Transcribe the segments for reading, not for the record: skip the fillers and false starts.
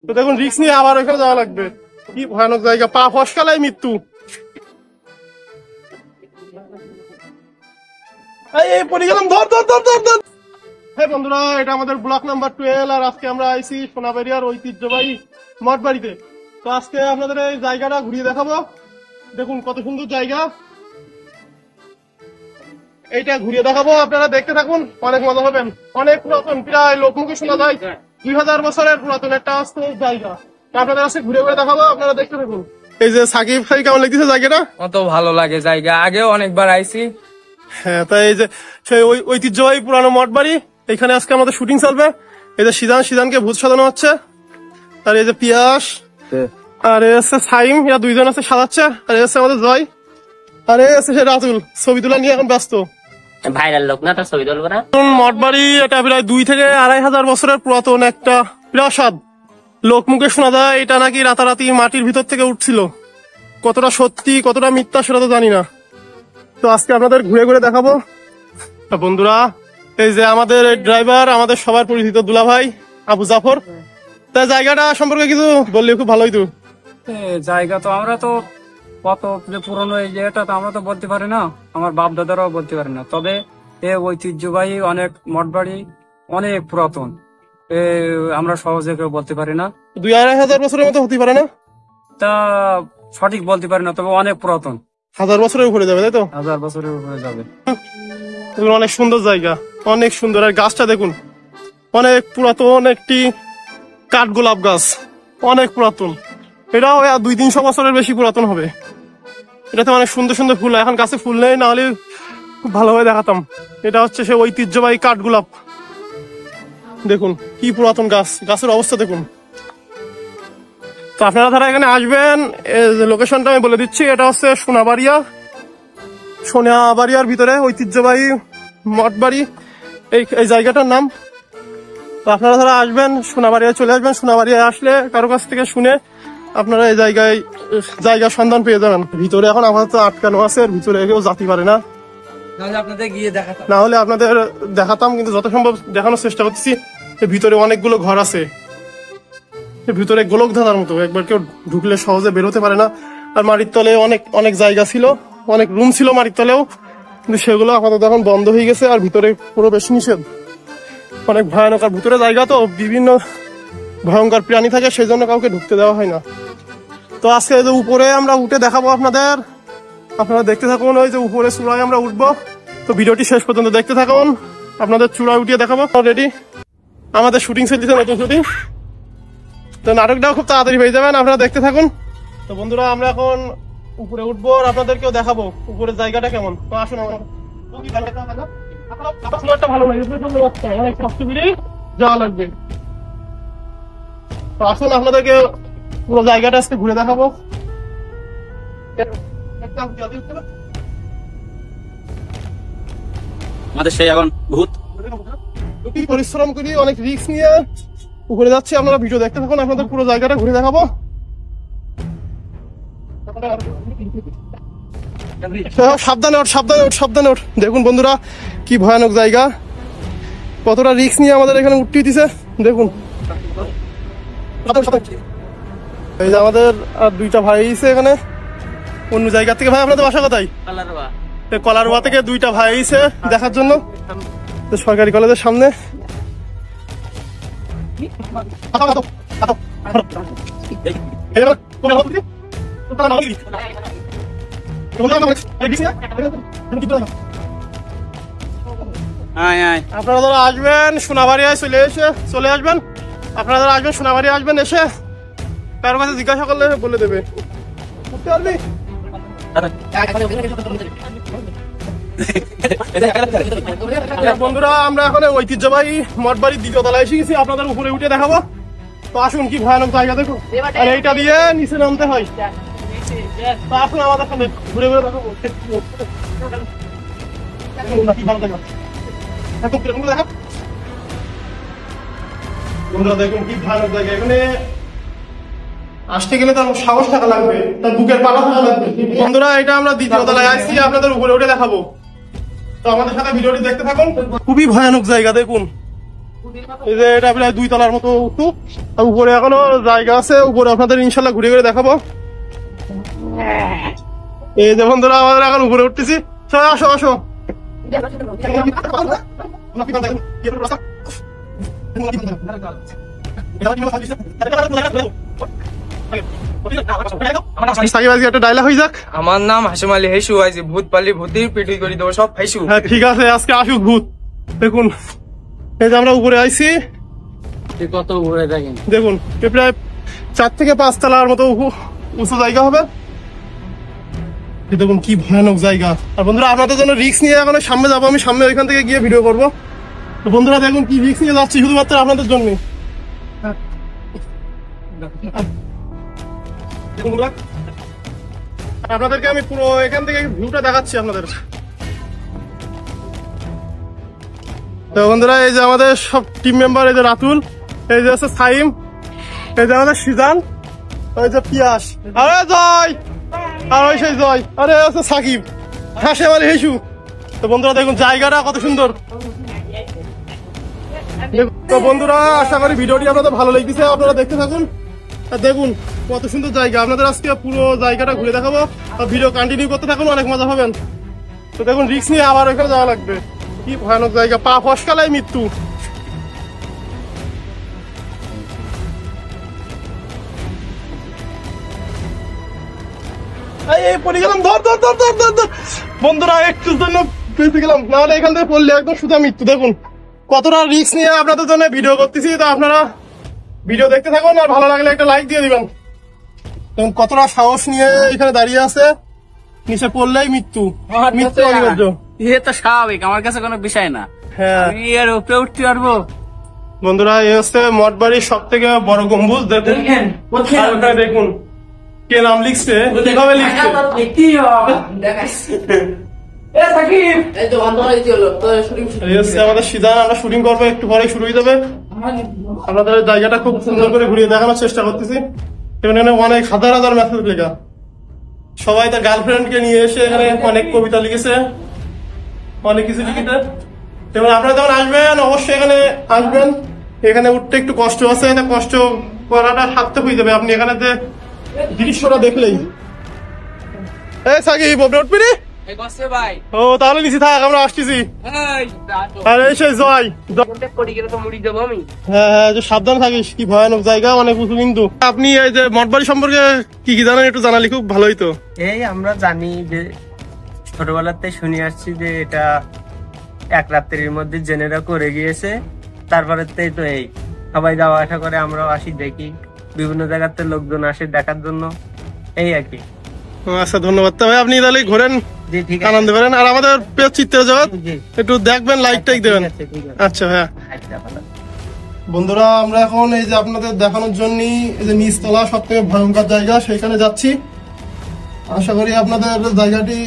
তো দেখুন রিস্ক নিয়ে আবার ওখানে যাওয়া লাগবে। কি ভয়ানক জায়গা, পা ফসকালাই মৃত্যু। এই পড়ে গেলাম, ধর ধর ধর ধর ধর। হ্যাঁ বন্ধুরা, এটা আমাদের ব্লক নাম্বার 12 আর আজকে আমরা আইছি সোনাবাড়িয়ার ঐতিহ্যবাহী মঠ বাড়িতে। তো আজকে আপনাদের এই জায়গাটা ঘুরিয়ে দেখাবো। দেখুন কত সুন্দর জায়গা, এইটা ঘুরিয়ে দেখাবো, আপনারা দেখতে থাকুন, অনেক মজা হবেন। অনেক পুরাতন, প্রায় লোকমুখে শোনা যায় 2000 বছরের পুরাতন একটা জায়গা। আপনাদের আজকে ঘুরে ঘুরে দেখাবো, আপনারা দেখতে থাকুন। এই যে সাকিব ভাই কেমন লাগতেছে জায়গাটা? কত ভালো লাগে জায়গা, আগেও অনেকবার আইছি। হ্যাঁ, তাই এই যে সেই ঐতিহ্যবাহী পুরানো মঠ বাড়ি, এখানে আজকে আমাদের শুটিং চলবে। এই যে সিজানকে ভূত সাজানো হচ্ছে, আর এই যে পিয়াস আর এ হচ্ছে সাইম, এরা দুইজন আছে সাজাচ্ছে, আর এ হচ্ছে আমাদের জয়, আর এ হচ্ছে সে রাতুল, ছবি তোলা নিয়ে এখন ব্যস্ত। ভাইরাল লোক না, তো ছবি তুলবো না। মঠ বাড়ি এটা প্রায় 2 থেকে 2500 বছরের পুরাতন একটা প্রাসাদ। লোকমুখে শোনা যায় এটা নাকি রাতারাতি মাটির ভিতর থেকে উঠছিল। কতটা সত্যি কতটা মিথ্যা সেটা তো জানি না। তো আজকে আপনাদের ঘুরে ঘুরে দেখাবো। বন্ধুরা, এই যে আমাদের ড্রাইভার, আমাদের সবার পরিচিত দুলা ভাই আবু জাফর। তা জায়গাটা সম্পর্কে কিছু বললে খুব ভালো হইতো। জায়গা তো আমরা তো কত যে পুরনো এই জায়গাটা তো আমরা তো বলতে পারি না, আমার বাপ দাদারাও বলতে পারে না। তবে এ ঐতিহ্যবাহী অনেক মঠ বাড়ি, অনেক পুরাতন, আমরা সহজে কেউ বলতে পারি না। 2-2500 বছরের মতো হতে পারে না, তা সঠিক বলতে পারি না, তবে অনেক পুরাতন, 1000 বছরের উপরে যাবে, তাই তো? 1000 বছরের উপরে যাবে। অনেক সুন্দর জায়গা, অনেক সুন্দর। আর গাছটা দেখুন, অনেক পুরাতন একটি কাঠগোলাপ গাছ, অনেক পুরাতন। এটাও 200-300 বছরের বেশি পুরাতন হবে। এটাতে অনেক সুন্দর সুন্দর ফুল, এখন গাছে ফুল নেই, না হলে খুব ভালোভাবে দেখাতাম। এটা হচ্ছে সে ঐতিহ্যবাহী কাঠগোলাপ। দেখুন কি পুরাতন গাছ, গাছের অবস্থা দেখুন। তো আপনারা যারা এখানে আসবেন, লোকেশনটা আমি বলে দিচ্ছি, এটা হচ্ছে সোনাবাড়িয়ার ভিতরে ঐতিহ্যবাহী মঠ বাড়ি এই জায়গাটার নাম। তো আপনারা যারা আসবেন সোনাবাড়িয়া চলে আসবেন। সোনাবাড়িয়া আসলে কারো কাছ থেকে শুনে আপনারা এই জায়গার সন্ধান পেয়ে যাবেন। ভিতরে এখন আপাতত আটকানো আছে, ভিতরে কেউ যেতে পারে না, আপনাদের গিয়ে দেখাতাম, না হলে আপনাদের দেখাতাম, কিন্তু যত সম্ভব দেখানোর চেষ্টা করছি। ভিতরে অনেকগুলো ঘর আছে, ভিতরে গোলক ধাঁধার মতো, একবার কেউ ঢুকলে সহজে বেরোতে পারে না। আর মাটির তলে অনেক অনেক জায়গা ছিল, অনেক রুম ছিল মাটির তলেও, কিন্তু সেগুলো আপাতত এখন বন্ধ হয়ে গেছে। আর ভিতরে প্রবেশ নিষেধ, অনেক ভয়ানক। আর ভিতরে জায়গা তো বিভিন্ন ভয়ঙ্কর প্রাণী থাকে, সেই জন্য কাউকে ঢুকতে দেওয়া হয় না। তো আজকে যে উপরে আমরা উঠে দেখাবো আপনাদের, আপনারা দেখতে থাকুন। ওই যে উপরে চূড়ায় আমরা উঠবো, তো ভিডিওটি শেষ পর্যন্ত দেখতে থাকুন, আপনাদের চূড়ায় উঠিয়ে দেখাবো। অলরেডি আমাদের শুটিং চলছে, নতুন শুটিং, তো নাটকটাও খুব তাড়াতাড়ি হয়ে যাবেন, আপনারা দেখতে থাকুন। তো বন্ধুরা, আমরা এখন উপরে উঠবো আর আপনাদেরকেও দেখাবো উপরের জায়গাটা কেমন। তো আসুন, ভালো লাগে, অনেক কষ্ট করে যাওয়া লাগবে। তো আসুন আপনাদেরকে পুরো জায়গাটা আজকে ঘুরে দেখাবো। আমাদের সেই এখন ভূত পরিশ্রম করি, অনেক রিস্ক নিয়ে উপরে যাচ্ছি। আপনারা ভিডিও দেখতে থাকুন, আপনাদের পুরো জায়গাটা ঘুরে দেখাবো। সাবধানে ওঠ, সাবধানে ওঠ, সাবধানে ওঠ। দেখুন বন্ধুরা, কি ভয়ানক জায়গা, কতটা রিস্ক নিয়ে আমাদের এখানে উঠতে দিছে দেখুন। এই যে আমাদের আর 2টা ভাই এসে এখানে অন্য জায়গা থেকে। ভাই আপনাদের বাসা কোথায়? কলারোয়া থেকে 2টা ভাই এসে দেখার জন্য, সরকারি কলেজের সামনে। আপনারা যারা আসবেন সোনাবাড়িয়ায় চলে আসবেন। আপনারা যারা আসবেন সোনাবাড়ি আসবেন, এসে কারো কাছে জিজ্ঞাসা করলে বলে দেবে। বুঝতে পারবি? বন্ধুরা, আমরা এখন ঐতিহ্যবাহী মঠ বাড়ির 2য় তলায় এসে গেছি, আপনাদের উপরে উঠে দেখাবো। তো আসুন, কি ভয়ানক জায়গা দেখুন। আর এইটা দিয়ে নিচে নামতে হয়। তো আসুন আমাদের সামনে ঘুরে ঘুরে দেখাবো। বন্ধুরা দেখুন কি ভয়ানক জায়গা, এখানে আসতে গেলে তার সাহস থাকা লাগবে, তার বুকের পাটা থাকা লাগবে। বন্ধুরা, এটা আমরা 2য় তলায় আসছি, আপনাদের উপরে উঠে দেখাবো। তো আমাদের সাথে ভিডিওটি দেখতে থাকুন। খুবই ভয়ানক জায়গা দেখুন, এই যে এটা প্রায় 2 তলার মতো উঁচু, আর উপরে এখনো জায়গা আছে, উপরে আপনাদের ইনশাল্লাহ ঘুরে ঘুরে দেখাবো। এই যে বন্ধুরা আমাদের এখন উপরে উঠতেছি, সবাই আসো আসো। সাকিব আজকে একটা ডায়লগ হয়ে যাক। আমার নাম হাসিম আলী হেসু, আইছি ভূত পালি ভূতি পিটুই করে দেবো সব হাইসু। হ্যাঁ ঠিক আছে, আজকে আসুক ভূত। দেখুন এই যে আমরা উপরে আইছি, কত ঘুরে দেখেন। দেখুন এ প্রায় 4 থেকে 5 তলার মতো উঁচু জায়গা হবে। দেখুন কি ভয়ানক জায়গা। আর বন্ধুরা আপনাদের জন্য রিস্ক নিয়ে এখন সামনে যাবো, আমি সামনে ওইখান থেকে গিয়ে ভিডিও করবো। তো বন্ধুরা দেখুন কি রিস্ক নিয়ে যাচ্ছি শুধুমাত্র আপনাদের জন্য। আপনাদেরকে আমি পুরো এখান থেকে ভিউটা দেখাচ্ছি আপনাদের। তো বন্ধুরা এই যে আমাদের সব টিম মেম্বার, এই যে রাতুল, এই যে আছে সাইম, এই যে আমাদের সিজান, ওই যে পিয়াস, আরে জয়, আর ওই সেই জয়, আরে আছে সাকিব, হাসে মানে হেসু। তো বন্ধুরা দেখুন জায়গাটা কত সুন্দর। তো বন্ধুরা আশা করি ভিডিওটি আপনাদের ভালো লেগেছে, আপনারা দেখতে থাকুন। আর দেখুন কত সুন্দর জায়গা, আপনাদের আজকে পুরো জায়গাটা ঘুরে দেখাবো। আর ভিডিও কন্টিনিউ করতে থাকুন, অনেক মজা পাবেন। তো দেখুন রিস্ক নিয়ে আবার ওইখানে যাওয়া লাগবে। কি ভয়ানক জায়গা, পা ফসকালাই মৃত্যু। এই পড়ে গেলাম, ধর ধর ধর ধর ধর ধর। বন্ধুরা একটু জন্য বেঁচে গেলাম, নাহলে এখান থেকে পড়লে একদম সুধা মৃত্যু। দেখুন কতটা রিস্ক নিয়ে আপনাদের জন্য ভিডিও করতেছি। তো আপনারা ভিডিও দেখতে থাকুন, আর ভালো লাগলে একটা লাইক দিয়ে দিবেন। দেখুন কতটা সাহস নিয়ে এখানে দাঁড়িয়ে আছে, নিচে পড়লেই মৃত্যু, মৃত্যু অনিবার্য। ইয়ে তো স্বাভাবিক, আমার কাছে কোনো বিষয় না। হ্যাঁ আমি এর উপরে উঠতে পারবো। বন্ধুরা এই হচ্ছে মঠবাড়ির সব থেকে বড় গম্বুজ। দেখুন আর ওখানে দেখুন কে নাম লিখছে, কিভাবে লিখছে। এই হচ্ছে আমাদের সিজান, আমরা শুটিং করবো, একটু পরে শুরু হয়ে যাবে। আপনাদের জায়গাটা খুব সুন্দর করে ঘুরিয়ে দেখানোর চেষ্টা করতেছি। এখানে অনেক হাজার হাজার মেসেজ লেখা, সবাই তার গার্লফ্রেন্ড কে নিয়ে এসে এখানে অনেক কবিতা লিখেছে, অনেক কিছু লিখেছে। এবং আপনারা যখন আসবেন অবশ্যই এখানে আসবেন। এখানে উঠতে একটু কষ্ট আছে, কষ্ট করাটা সার্থক হয়ে যাবে আপনি এখানে যে দৃশ্যটা দেখলেই। এই সাকিব ওপরে উঠবি রে? ভাই ও তাহলে নিচে থাক, আমরা আসতেছি। আর এই সেই জয়, আমি হ্যাঁ হ্যাঁ যে সাবধান থাকিস, কি ভয়ানক জায়গা, অনেক উঁচু কিন্তু। আপনি এই যে মঠবাড়ি সম্পর্কে কি কি জানেন একটু জানালি খুব ভালোই তো। এই আমরা জানি যে ছোটবেলাতে শুনে আসছি যে এটা এক রাত্রির মধ্যে জেনেরা করে গিয়েছে, তারপরে তো এই সবাই যাওয়া আসা করে, আমরাও আসি দেখি, বিভিন্ন জায়গাতে লোকজন আসে দেখার জন্য, এই আর কি। আচ্ছা ধন্যবাদ। তবে আপনি তাহলে ঘোরেন, জি ঠিক আছে, আনন্দ করেন। আর আমাদের পেজ চিত্র জগৎ জি একটু দেখবেন, লাইক টাইক দেবেন। ঠিক আছে, ঠিক আছে। আচ্ছা হ্যাঁ আচ্ছা ভালো। বন্ধুরা আমরা এখন এই যে আপনাদের দেখানোর জন্য এই যে নিচতলা সব থেকে ভয়ঙ্কর জায়গা সেখানে যাচ্ছি। আশা করি আপনাদের জায়গাটি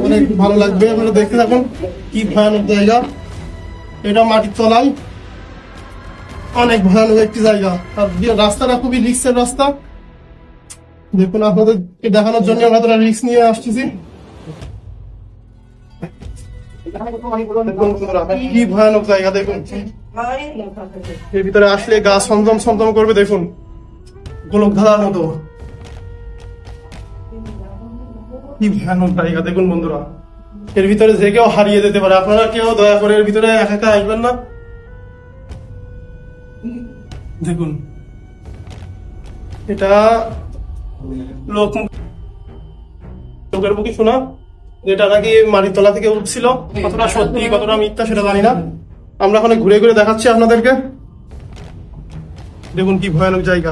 অনেক ভালো লাগবে, আপনারা দেখতে থাকুন কি ভয়ানক জায়গা। এটা মাটির তলায়, অনেক ভয়ানক একটি জায়গা। আর রাস্তাটা খুবই রিস্কের রাস্তা। দেখুন আপনাদেরকে দেখানোর জন্য আমরা তোরা রিস্ক নিয়ে আসতেছি। কি ভয়ানক জায়গা দেখুন, এর ভিতরে আসলে গা ছমছম ছমছম করবে। দেখুন গোলক ধাঁধার মতো, কি ভয়ানক জায়গা দেখুন বন্ধুরা। এর ভিতরে যে কেউ হারিয়ে যেতে পারে, আপনারা কেউ দয়া করে এর ভিতরে একা একা আসবেন না। দেখুন এটা লোকের মুখে শোনা, যেটা নাকি মাটির তলা থেকে উঠছিল। কতটা সত্যি কতটা মিথ্যা সেটা জানি না, আমরা ওখানে ঘুরে ঘুরে দেখাচ্ছি আপনাদেরকে। দেখুন কি ভয়ানক জায়গা,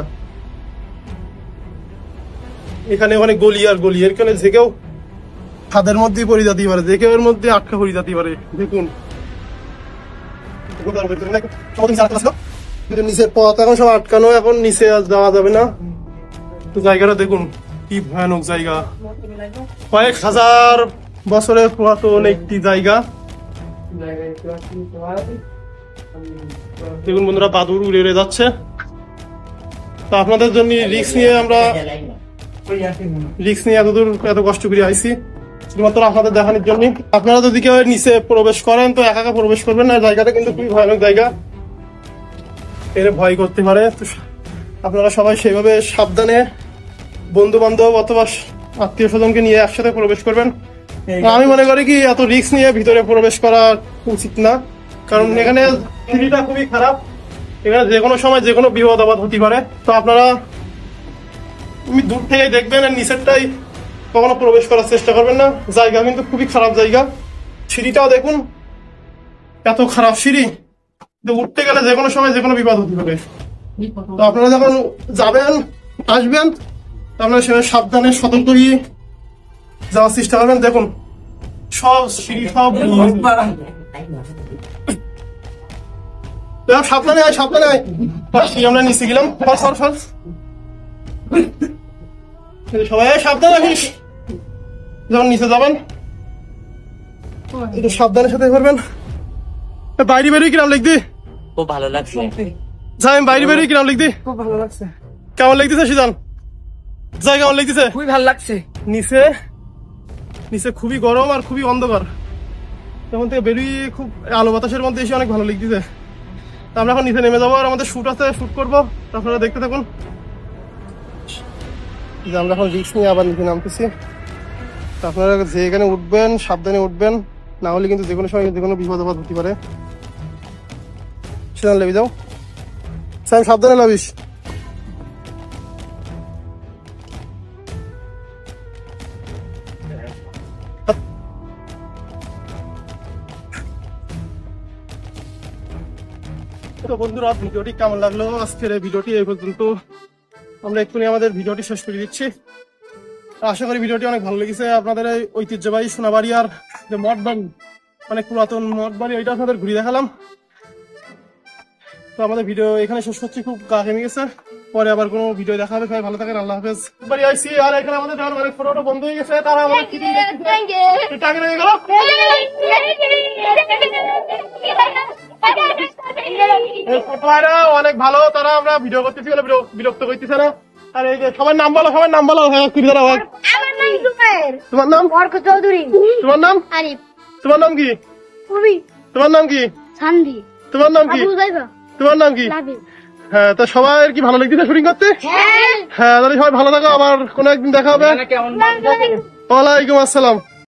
এখানে অনেক গলি আর গলি, এখানে যে কেউ খাদের মধ্যেই পড়ে যেতে পারে, যে কেউ এর মধ্যে আটকা পড়ে যেতে পারে। দেখুন নিচের পথ এখন সব আটকানো, এখন নিচে যাওয়া যাবে না। তো জায়গাটা দেখুন কি ভয়ানক জায়গা, কয়েক হাজার বছরের পুরাতন একটি জায়গা। দেখুন বন্ধুরা বাদুর উড়ে উড়ে যাচ্ছে। তো আপনাদের জন্য রিস্ক নিয়ে আমরা এত কষ্ট করে আইছি শুধুমাত্র আপনাদের দেখানোর জন্য। আপনারা যদি কেউ নিচে প্রবেশ করেন তো একা একা প্রবেশ করবেন না, জায়গাটা কিন্তু খুবই ভয়ানক জায়গা। এর ভয় করতে পারে। তো আপনারা সবাই সেভাবে সাবধানে বন্ধু বান্ধব অথবা আত্মীয় স্বজনকে নিয়ে একসাথে প্রবেশ করবেন। আমি মনে করি কি এত রিস্ক নিয়ে ভিতরে প্রবেশ করা উচিত না, কারণ এখানে সিঁড়িটা খুবই খারাপ, এখানে যে কোনো সময় যে কোনো বিপদ আপদ হতে পারে। তো আপনারা দূর থেকে দেখবেন, আর নিচেরটাই কখনো প্রবেশ করার চেষ্টা করবেন না। জায়গা কিন্তু খুবই খারাপ জায়গা, সিঁড়িটাও দেখুন এত খারাপ সিঁড়ি, তো উঠতে গেলে যে কোনো সময় যে কোনো বিপদ হতে পারে। তো আপনারা যখন যাবেন আসবেন, তো আপনারা সেভাবে সাবধানে সতর্ক হয়ে যাওয়ার চেষ্টা করবেন। দেখুন সব সিঁড়ি সব সাবধানে আয়, সাবধানে আয়। আমরা নিচে গেলাম, সবাই সাবধানে আসিস যখন নিচে যাবেন, একটু সাবধানের সাথে করবেন। বাইরে বেরিয়ে কিরাম লিখদি? খুব ভালো লাগছে। যাই বাইরে বেরিয়ে কিরাম লিখদি? খুব ভালো লাগছে, কেমন লাগতেছে সিজান? যাই কেমন লাগতেছে? খুবই ভালো লাগছে। নিচে নিচে খুবই গরম আর খুবই অন্ধকার, তখন থেকে বেরিয়ে খুব আলো বাতাসের মধ্যে এসে অনেক ভালো লাগতেছে। আমরা এখন নিচে নেমে যাবো, আর আমাদের শুট আছে, শুট করবো, আপনারা দেখতে থাকুন। আমরা এখন রিস্ক নিয়ে আবার নিচে নামতেছি। আপনারা যে এখানে উঠবেন সাবধানে উঠবেন, না হলে কিন্তু যে কোনো সময় যে কোনো বিপদ আপদ হতে পারে। সেখানে লেগে যাও, স্যার সাবধানে লাভিস। তো বন্ধুরা, ভিডিওটি কেমন লাগলো? আজকের এই ভিডিওটি এই পর্যন্ত। আমরা এক্ষুনি আমাদের ভিডিওটি শেষ করে দিচ্ছি। আশা করি ভিডিওটি অনেক ভালো লেগেছে। আপনাদের এই ঐতিহ্যবাহী সোনাবাড়ি আর যে মঠ বাড়ি, অনেক পুরাতন মঠ বাড়ি, ওইটা আপনাদের ঘুরে দেখালাম। তো আমাদের ভিডিও এখানে শেষ করছি, খুব গা ঘেমে গেছে। পরে আবার কোনো ভিডিও দেখা হবে। সবাই ভালো থাকেন, আল্লাহ হাফেজ। বাড়ি আইসি, আর এখানে আমাদের অনেক ছোট ছোট বন্ধু হয়ে গেছে, তারা আমাদের টাকা নিয়ে গেল। ছোট ভাইরা অনেক ভালো, তারা আমরা ভিডিও করতেছি বলে বিরক্ত করতেছে না। আর এই যে সবার নাম বলো, সবার নাম বলো। হ্যাঁ, দাঁড়াও। আমার নাম জুবায়ের। তোমার নাম? অর্ক চৌধুরী। তোমার নাম? আরিফ। তোমার নাম কি? কবি। তোমার নাম কি? সান্দি। তোমার নাম কি? আবু জাইবা। তোমার নাম কি? লাবিব। হ্যাঁ, তো সবার কি ভালো লাগতেছে শুটিং করতে? হ্যাঁ। হ্যাঁ, তাহলে সবাই ভালো থাকো, আবার কোনো একদিন দেখা হবে। কেমন ওয়ালাইকুম আসসালাম।